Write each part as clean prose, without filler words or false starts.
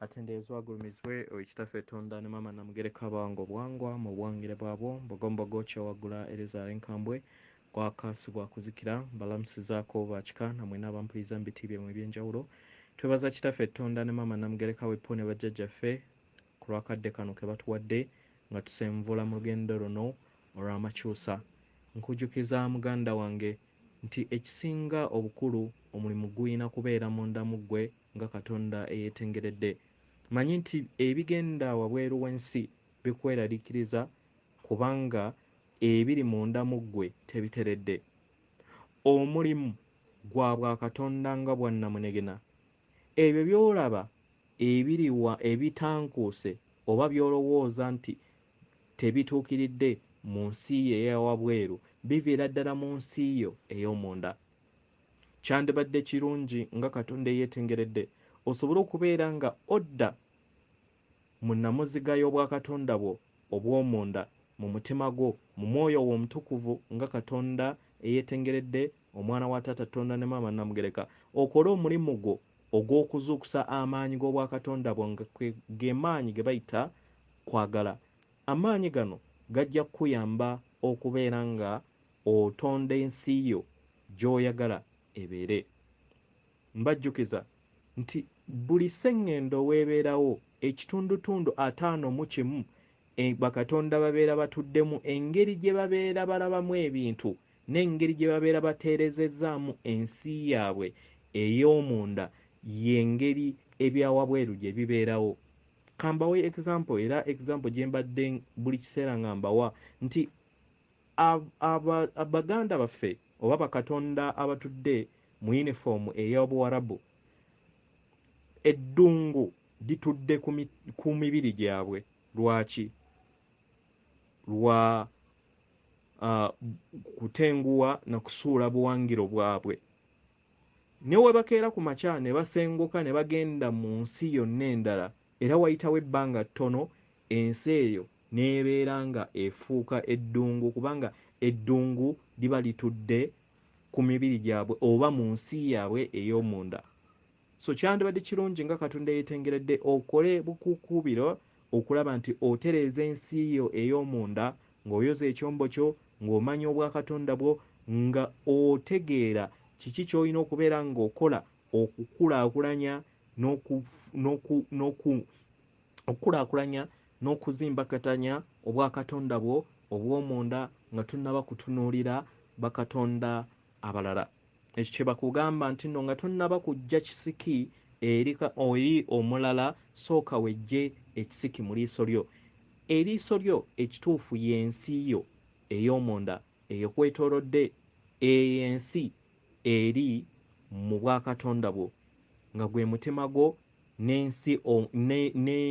atendeezwa agulumizibwe ekitaffe Tonda ne Maama Namugereka bango bwangwa mu bwangire bwabwo mbogombogo kyewagula Elizabeth Nkambwe gwakasibwa kuzikira balamusizaako bakika namwe n'abampuliriza mu biti byemmwe eby'enjawulo twebaza kitaffe Tonda ne Maama Namugereka weppo ne bajjajjaffe ku lwakadde kano ke batuwadde nga tusenvula mu lugendo luno olw'amakyusa nkujjukiza muganda wange nti ekisinga obukulu omulimu guyina kubeera munda mu ggwe nga Katonda eyeetengeredde manyi nti ebigenda wabweru w'ensi bikweraliikiriza kubanga ebiri munda mu ggwe tebiteredde omulimu gwa bwa Katonda nga bwannamunegena ebyo by'olaba ebiriwa ebitankuuse oba by'olowooza nti tebituukiridde mu nsi ye eyawabweru biviira ddala mu nsi yo ey'omunda kyandibadde kirungi nga Katonda eyeetengeredde osobole okubeera nga odda mu nnamuziga y'obwakatonda bwo obw'omunda mu mutima gwo mu mwoyo wo omutukuvu nga Katonda eyeetengeredde omwana wa taata Tonda ne Maama Namugereka okole omulimu gwo ogw'okuzuukusa amaanyi g'obwakatonda bwo nga ge maanyi ge bayita kwagala amaanyi gano gajja kukuyamba okubeera nga otonda ensi yo gy'oyagala ebeere mbajjukiza nti buli sseŋŋendo weebeerawo ekitundutundu 51 bakatonda babeera batuddemu engeri gye babeera balabamu ebintu n'engeri gye babeera bateerezezzaamu ensi yaabwe ey'omunda y'engeri ebyawabweru gye bibeerawo kambawe example era example gye mbadde buli kiseera nga mbawa nti abaganda baffe oba bakatonda abatudde mu yunifoomu ey'obuwarabu eddungu litudde ku mibiri gyabwe lwaki lwa kutenguwa na kusuula buwangiro bwabwe ne we bakeera ku makya ne basenguka ne bagenda mu nsi yonna endala era wayitawo ebbanga ttono ensi eyo n'ebeera nga efuuka eddungu kubanga eddungu liba litudde ku mibiri gyabwe oba mu nsi yaabwe ey'omunda so kyandibadde kirungi nga Katonda yeetengeredde okole bukuukubiro okulaba nti otereeza ensi yo ey'omunda ng'oyoza ekyombo kyo ng'omanya obwakatonda bwo nga otegeera kiki ky'olina okubeera ng'okola okukulaakulanya okukulaakulanya n'okuzimbakatanya obwakatonda bwo obw'omunda nga tonnaba kutunuulira bakatonda abalala ekyo kye bakugamba nti nno nga tonnaba kujja kisiki eri omulala sooka wejje ekisiki mu liiso lyo eriiso lyo ekituufu y'ensi yo ey'omunda eyo kwetoolodde ensi eri mu bwakatonda bwo nga gwe mutima gwo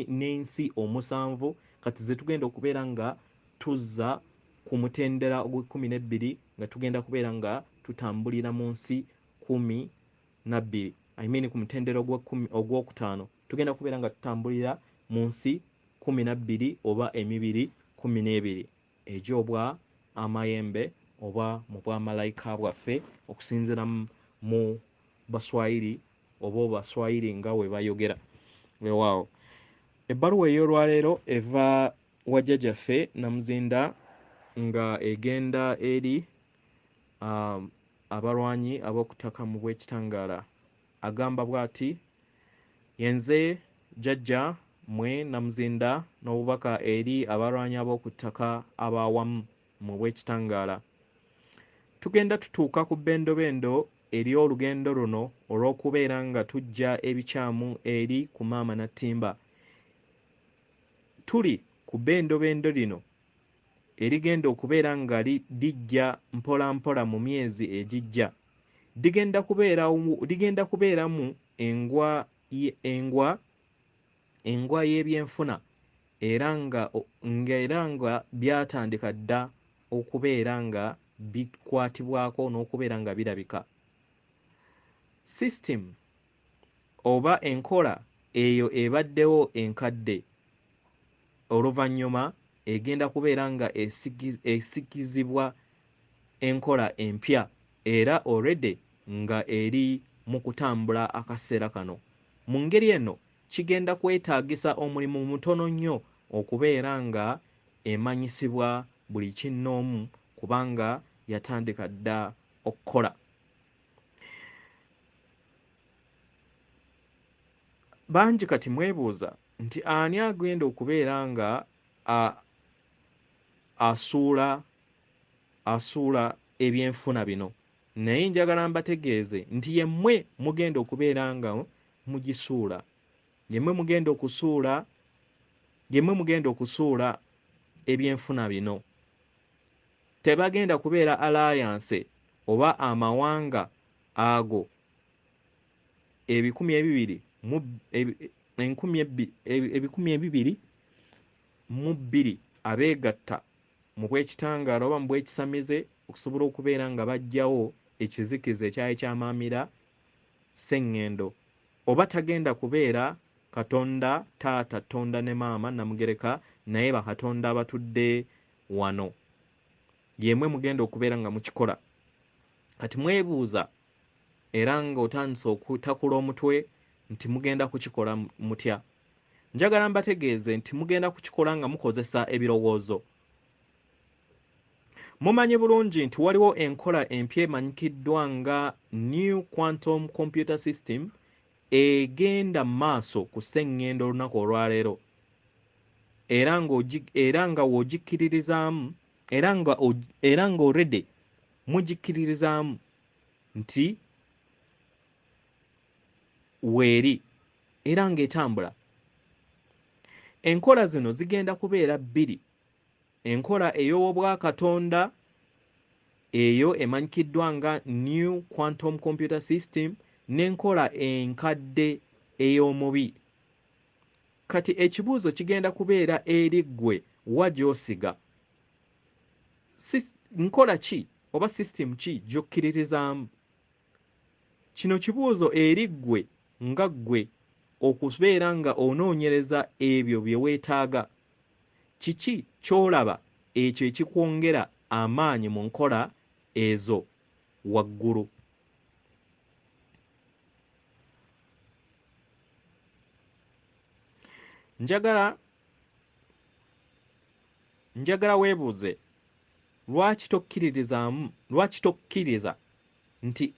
n'ensi omusanvu kati ze tugenda okubeera nga tuzza ku mutendera ogw'12 nga tugenda kubeera nga tutambulira mu nsi 12 ku mutendera ogwokutaano tugenda kubeera nga tutambulira mu nsi 12 oba emibiri 12 egy'obwa amayembe oba mu bwamalayika bwaffe okusinziira mu baswayiri oba obaswayiri nga we bayogera weewaawo ebbaluwa ey'olwaleero eva wa jjajjaffe Namuzinda nga egenda eri abarwanyi ab'okutaka mu bw'ekitangaala agamba bw'ati yenze jjajja mmwe Namuzinda n'obubaka eri abarwanyi ab'okutaka ab'awamu mu bw'ekitangaala tugenda tutuuka ku bbendobendo ery'olugendo luno olw'okubeera nga tujja ebikyamu eri ku maama Nattimba tuli ku bbendobendo lino erigenda okubeera nga lijja mpola mpola mu myezi egijja ligenda kubeeramu engwa y'ebyenfuna era nga byatandika dda okubeera nga bikwatibwako n'okubeera nga birabika system oba enkola eyo ebaddewo enkadde oluvannyuma egenda kubeera nga esikizibwa enkola empya era already nga eri mu kutambula akaseera kano mu ngeri eno kigenda kwetaagisa omulimu mutono nnyo okubeera nga emanyisibwa buli kinnoomu kubanga yatandika dda okukola. Bangi kati mwebuuza nti ani agenda okubeera nga asuula ebyenfuna bino, naye njagala mbategeeze nti yemmwe mugenda okubeera nga mugisuula, yemmwe mugenda okusuula ebyenfuna bino. Tebagenda kubeera alliance oba amawanga ago 2022 abeegatta mu bw'ekitangaala oba mu bw'ekisamize okusobola okubeera nga baggyawo ekizikiza ekyali kyamaamira sseŋŋendo, oba tagenda kubeera Katonda taata, Tonda ne maama Namugereka, naye bakatonda abatudde wano. Yemmwe mugenda okubeera nga mukikola. Kati mwebuuza era ng'otandise okutakula omutwe nti mugenda kukikola mutya. Njagala mbategeeze nti mugenda kukikola nga mukozesa ebirowoozo. Mumanyi bulungi nti waliwo enkola empya emanyikiddwa nga New Quantum Computer System egenda maaso ku sseŋŋendo olunaku olwaleero, era nga w'ogikkiririzaamu era nga already mugikkiririzaamu nti weeri era ng'etambula. Enkola zino zigenda kubeera bbiri: enkola ey'obwakatonda eyo emanyikiddwa nga New Quantum Computer System n'enkola enkadde ey'omubi. Kati ekibuuzo kigenda kubeera eri ggwe wa gy'osiga. Nkola ki oba system ki gy'okkiririzaamu? Kino kibuuzo eri ggwe nga ggwe okubeera nga onoonyereza ebyo bye weetaaga. Kiki ky'olaba ekyo ekikwongera amaanyi mu nkola ezo waggulu? Njagala weebuuze lwaki tokkiriza nti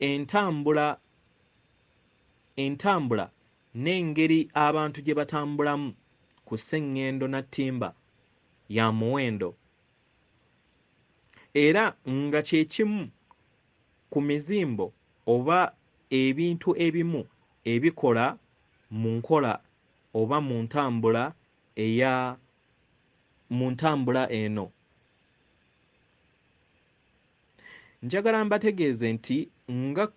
entambula n'engeri abantu gye batambulamu ku sseŋŋendo na ttimba ya muwendo, era nga kye kimu ku mizimbo oba ebintu ebimu ebikola mu nkola oba mu ntambula eno. Njagala mbategeeze nti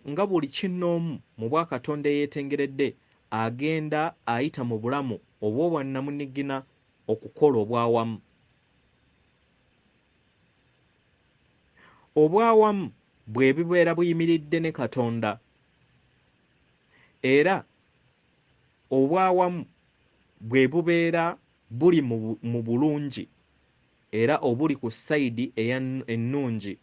nga buli kinnoomu mu bwakatonda eyeetengeredde agenda ayita mu bulamu obw'obwannamunigina okukola obwawamu. Obwawamu bwe bibeera buyimiridde ne Katonda, era obwawamu bwe bubeera buli mu bulungi era obuli ku sayidi ennungi,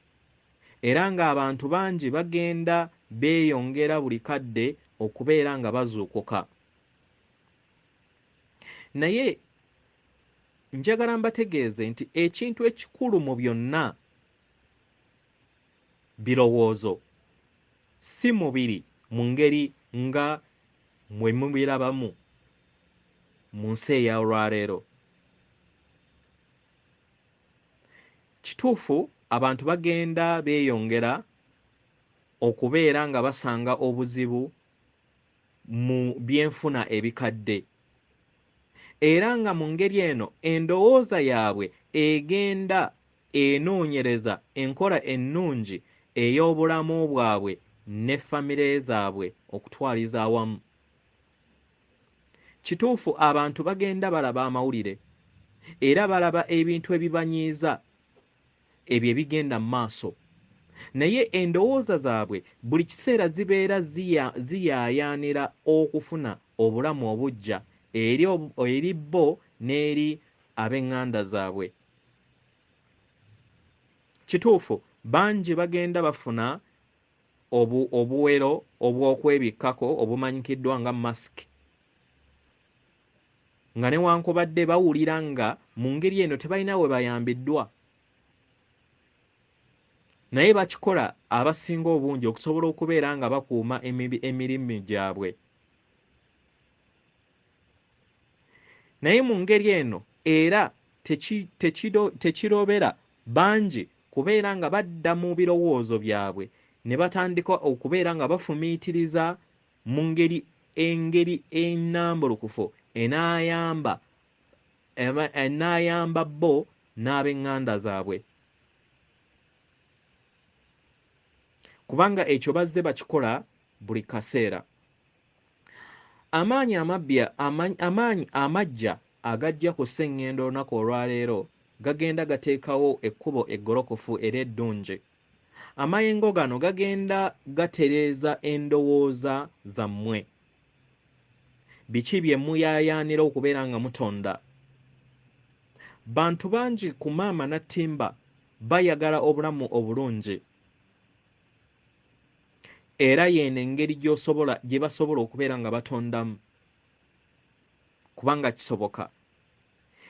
era ng'abantu bangi bagenda beeyongera buli kadde okubeera nga bazuukuka. Naye njagala mbategeeze nti ekintu ekikulu mu byonna birowoozo, si mubiri mu ngeri nga mwe mubirabamu mu nsi eya olwaleero. Kituufu abantu bagenda beeyongera okubeera nga basanga obuzibu mu byenfuna ebikadde, era nga mu ngeri eno endowooza yaabwe egenda enoonyereza enkola ennungi ey'obulamu bwabwe ne famire zaabwe okutwaliza awamu. Kituufu abantu bagenda balaba amawulire era balaba ebintu ebibanyiiza ebyo ebigenda mu maaso, naye endowooza zaabwe buli kiseera zibeera ziyaayaanira okufuna obulamu obuggya eri bo n'eri ab'eŋŋanda zaabwe. Kituufu bangi bagenda bafuna obuwero obw'okwebikkako obumanyikiddwa nga masiki, nga newankubadde bawulira nga mu ngeri eno tebalina we bayambiddwa, naye bakikola abasinga obungi okusobola okubeera nga bakuuma emirimu gyabwe. Naye mu ngeri eno era tekirobera bangi kubeera nga badda mu birowoozo byabwe ne batandika okubeera nga bafumiitiriza mu engeri ennambulukufu enaayamba bo n'ab'eŋŋanda zaabwe, kubanga ekyo bazze bakikola buli kaseera. Amaanyi amaggya agajja ku sseŋŋendo olunaku olwaleero gagenda gateekawo ekkubo eggolokofu era eddungi. Amayengo gano gagenda gatereeza endowooza zammwe. Biki bye muyaayaanira okubeera nga mutonda? Bantu bangi ku maama Nattimba bayagala obulamu obulungi, era yeeno engeri gye basobola okubeera nga batondamu, kubanga kisoboka.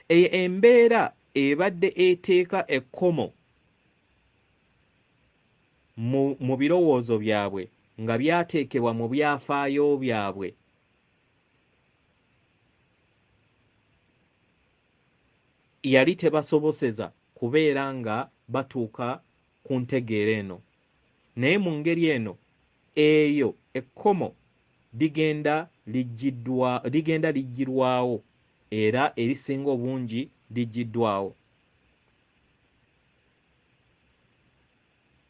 Eyo embeera ebadde eteeka ekkomo mu birowoozo byabwe nga byateekebwa mu byafaayo byabwe, yali tebasoboseza kubeera nga batuuka ku ntegeera eno. Naye mu ngeri eno eyo ekkomo ligenda liggirwawo, era erisinga obungi liggiddwawo.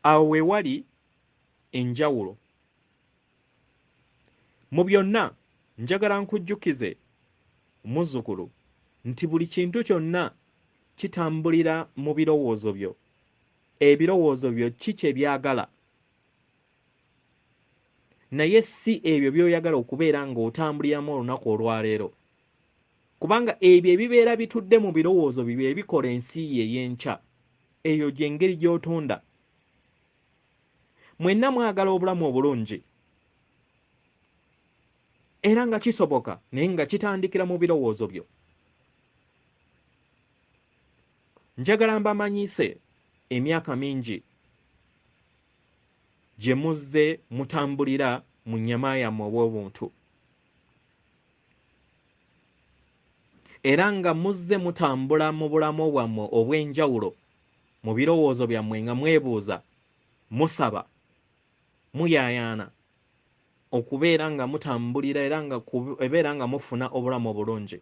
Awo we wali enjawulo. Mu byonna njagala nkujjukize muzzukulu nti buli kintu kyonna kitambulira mu birowoozo byo. Ebirowoozo byo ki kye byagala, naye si ebyo by'oyagala okubeera ng'otambuliramu olunaku olwaleero, kubanga ebyo ebibeera bitudde mu birowoozo byo ebikola ensi ye ey'enkya. Eyo gy'engeri gy'otonda. Mwenna mwagala obulamu obulungi, era nga kisoboka naye nga kitandikira mu birowoozo byo. Njagala mbamanyiise emyaka mingi gye muzze mutambulira mu nnyama yammwe obw'obuntu, era nga muzze mutambula mu bulamu bwammwe obw'enjawulo mu birowoozo byammwe nga mwebuuza, musaba, muyaayaana okubeera nga mutambulira era nga kubeera nga mufuna obulamu obulungi.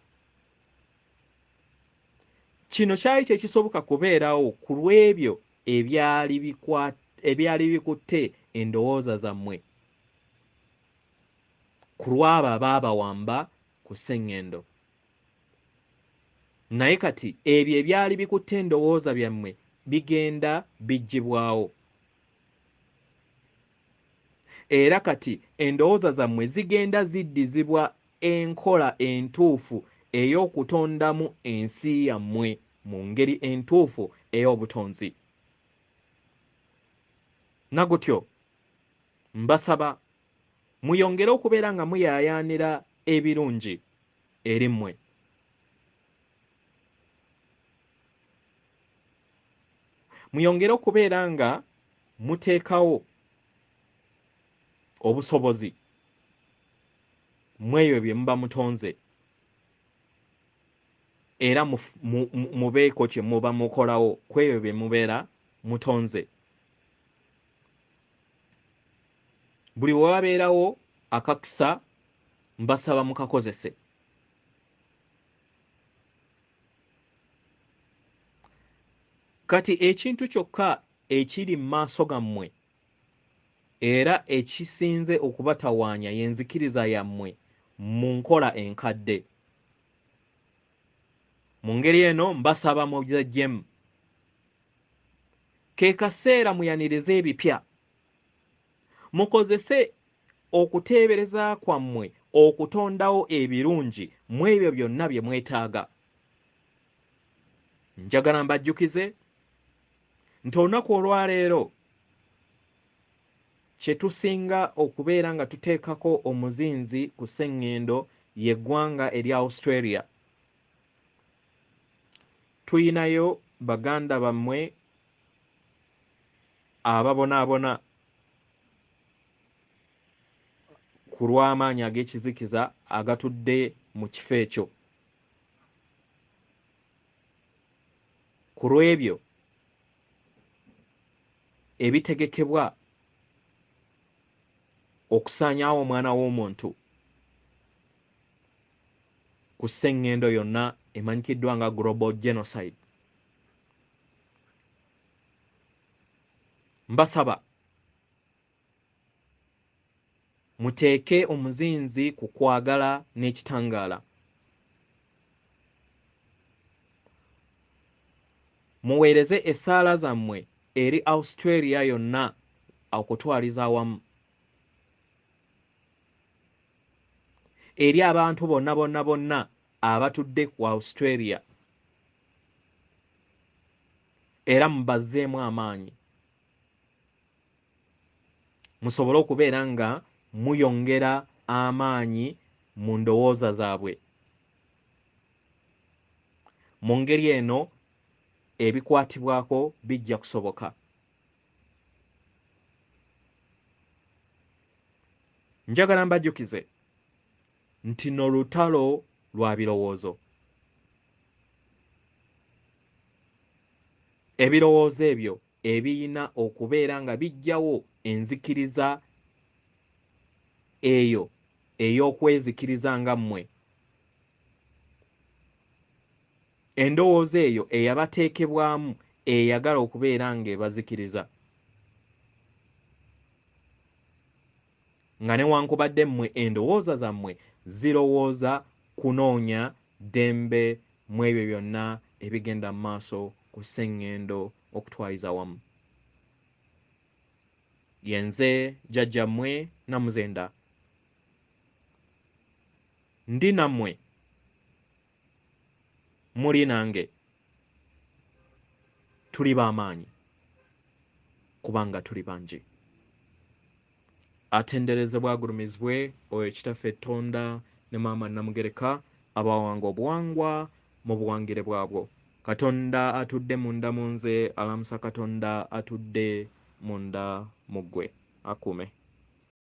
Kino kyali kyekisoboka kubeerawo ku lw'ebyo ebyali bikutte endowooza zammwe, ku lw'abo abaabawamba ku sseŋŋendo. Naye kati ebyo ebyali bikutte endowooza byammwe bigenda biggyibwawo, era kati endowooza zammwe zigenda ziddizibwa enkola entuufu ey'okutondamu ensi yammwe mu ngeri entuufu ey'obutonzi. Nagutyo mbasaba muyongere okubeera nga muyaayaanira ebirungi eri mmwe. Muyongere okubeera nga muteekawo obusobozi mu ebyo bye muba mutonze, era mubeeko kye muba mukolawo ku ebyo bye mubeera mutonze. Buli we wabeerawo akakisa mbasaba mukakozese. Kati ekintu kyokka ekiri mu maaso gammwe era ekisinze okubatawaanya y'enzikiriza yammwe mu nkola enkadde. Mu ngeri eno mbasaba mubiggyemu. Ke kaseera muyanirize ebipya, mukozese okuteebereza kwammwe okutondawo ebirungi mu ebyo byonna bye mwetaaga. Njagala mbajjukize nti olunaku olwaleero kye tusinga okubeera nga tuteekako omuzinzi ku sseŋŋendo y'eggwanga erya Australia, tuyinayo baganda bammwe ababonaabona ku lw'amaanyi ag'ekizikiza agatudde mu kifo ekyo. Ku lw'ebyo ebitegekebwa okusaanyaawo omwana w'omuntu ku sseŋŋendo yonna emanyikiddwa nga global genocide. Mbasaba muteeke omuzinzi ku kwagala n'ekitangaala. Muweereze essaala zammwe eri Australia yonna okutwaliza awamu, eri abantu bonna abatudde ku Australia, era mubazzeemu amaanyi musobole okubeera nga muyongera amaanyi mu ndowooza zaabwe. Mu ngeri eno ebikwatibwako bijja kusoboka. Njagala mbajjukize nti n'olutalo lwa birowoozo. Ebirowoozo ebyo ebiyina okubeera nga bijjawo enzikiriza eyo ey'okwezikiriza nga mmwe. Endowooza eyo eyabateekebwamu eyagala okubeera ng'ebazikiriza. Nga newankubadde mmwe endowooza zammwe zirowooza kunoonya ddembe mu ebyo byonna ebigenda mu maaso ku sseŋŋendo okutwaliza wamu. Yenze jjajjammwe Namuzinda. Ndi nammwe, muli nange, tuli b'amaanyi kubanga tuli bangi. Atenderezebwe agulumizibwe oyo kitaffe Tonda ne maama Namugereka abawanga obuwangwa mu buwangire bwabwo. Katonda atudde munda mu nze alamusa Katonda atudde munda mu ggwe. Akuume.